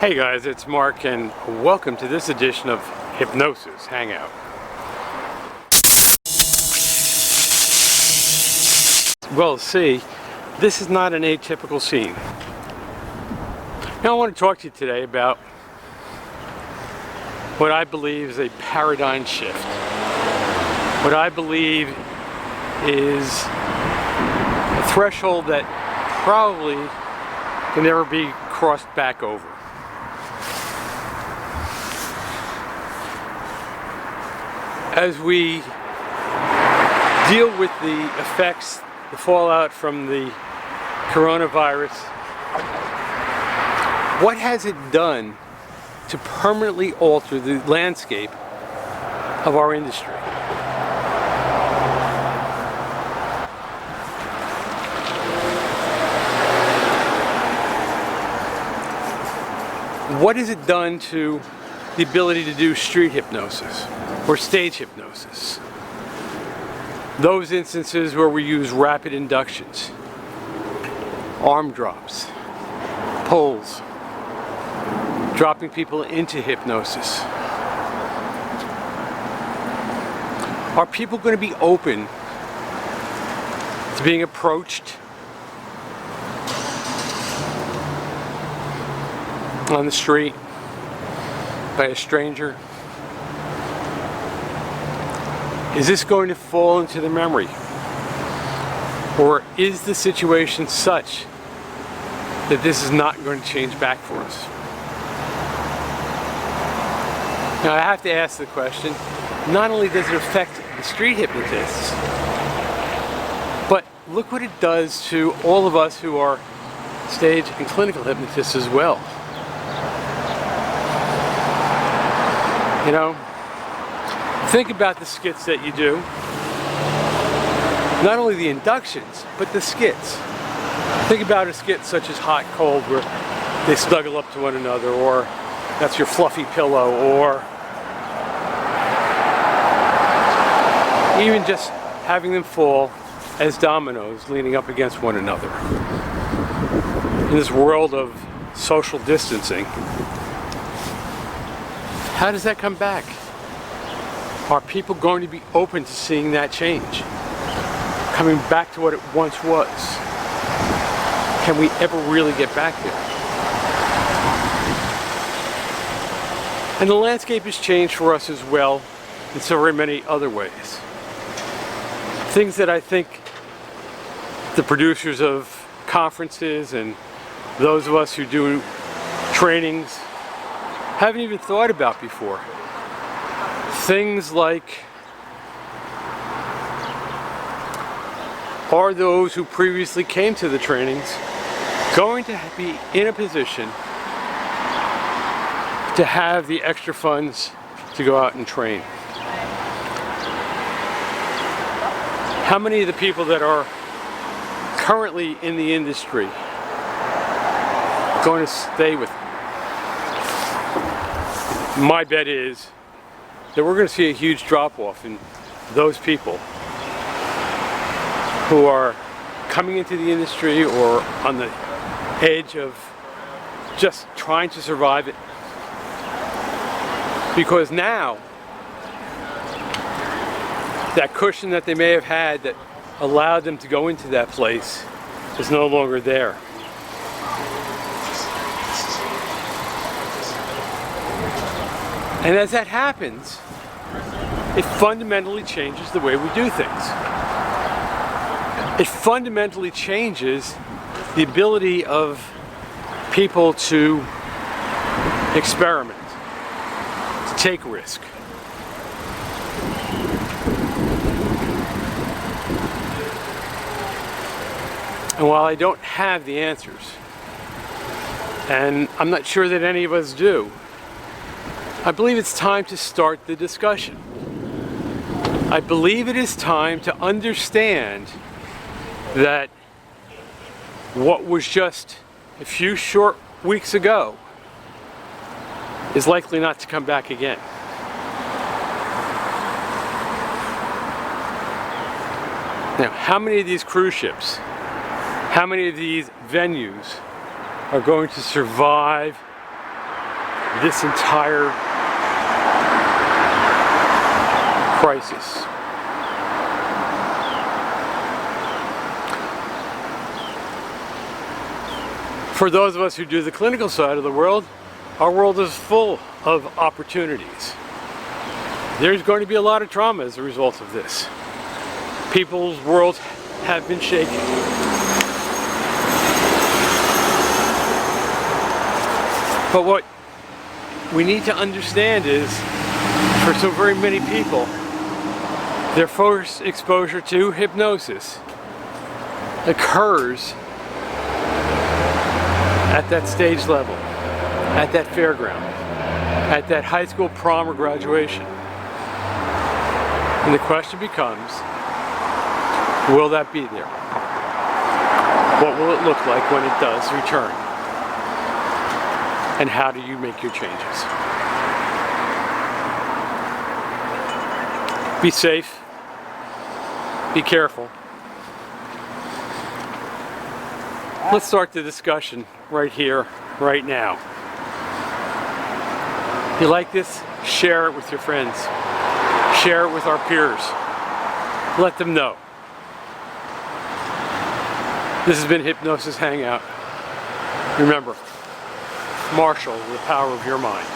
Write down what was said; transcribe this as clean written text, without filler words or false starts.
Hey guys, it's Mark and welcome to this edition of Hypnosis Hangout. Well, see, this is not an atypical scene. Now I want to talk to you today about what I believe is a paradigm shift. What I believe is a threshold that probably can never be crossed back over. As we deal with the effects, the fallout from the coronavirus, what has it done to permanently alter the landscape of our industry? What has it done to the ability to do street hypnosis or stage hypnosis? Those instances where we use rapid inductions, arm drops, pulls, dropping people into hypnosis. Are people going to be open to being approached on the street by a stranger? Is this going to fall into the memory? Or is the situation such that this is not going to change back for us? Now I have to ask the question, not only does it affect the street hypnotists, but look what it does to all of us who are stage and clinical hypnotists as well. You know, think about the skits that you do. Not only the inductions, but the skits. Think about a skit such as Hot Cold, where they snuggle up to one another, or that's your fluffy pillow, or even just having them fall as dominoes leaning up against one another. In this world of social distancing, how does that come back? Are people going to be open to seeing that change? Coming back to what it once was? Can we ever really get back there? And the landscape has changed for us as well in so very many other ways. Things that I think the producers of conferences and those of us who do trainings haven't even thought about before. Things like, are those who previously came to the trainings going to be in a position to have the extra funds to go out and train? How many of the people that are currently in the industry are going to stay with them? My bet is that we're going to see a huge drop-off in those people who are coming into the industry or on the edge of just trying to survive it. Because now, that cushion that they may have had that allowed them to go into that place is no longer there. And as that happens, it fundamentally changes the way we do things. It fundamentally changes the ability of people to experiment, to take risk. And while I don't have the answers, and I'm not sure that any of us do, I believe it's time to start the discussion. I believe it is time to understand that what was just a few short weeks ago is likely not to come back again. Now, how many of these cruise ships, how many of these venues are going to survive this entire crisis. For those of us who do the clinical side of the world, our world is full of opportunities. There's going to be a lot of trauma as a result of this. People's worlds have been shaken. But what we need to understand is, for so very many people, their first exposure to hypnosis occurs at that stage level, at that fairground, at that high school prom or graduation. And the question becomes, will that be there? What will it look like when it does return? And how do you make your changes? Be safe. Be careful. Let's start the discussion right here, right now. If you like this, share it with your friends. Share it with our peers. Let them know. This has been Hypnosis Hangout. Remember, marshal the power of your mind.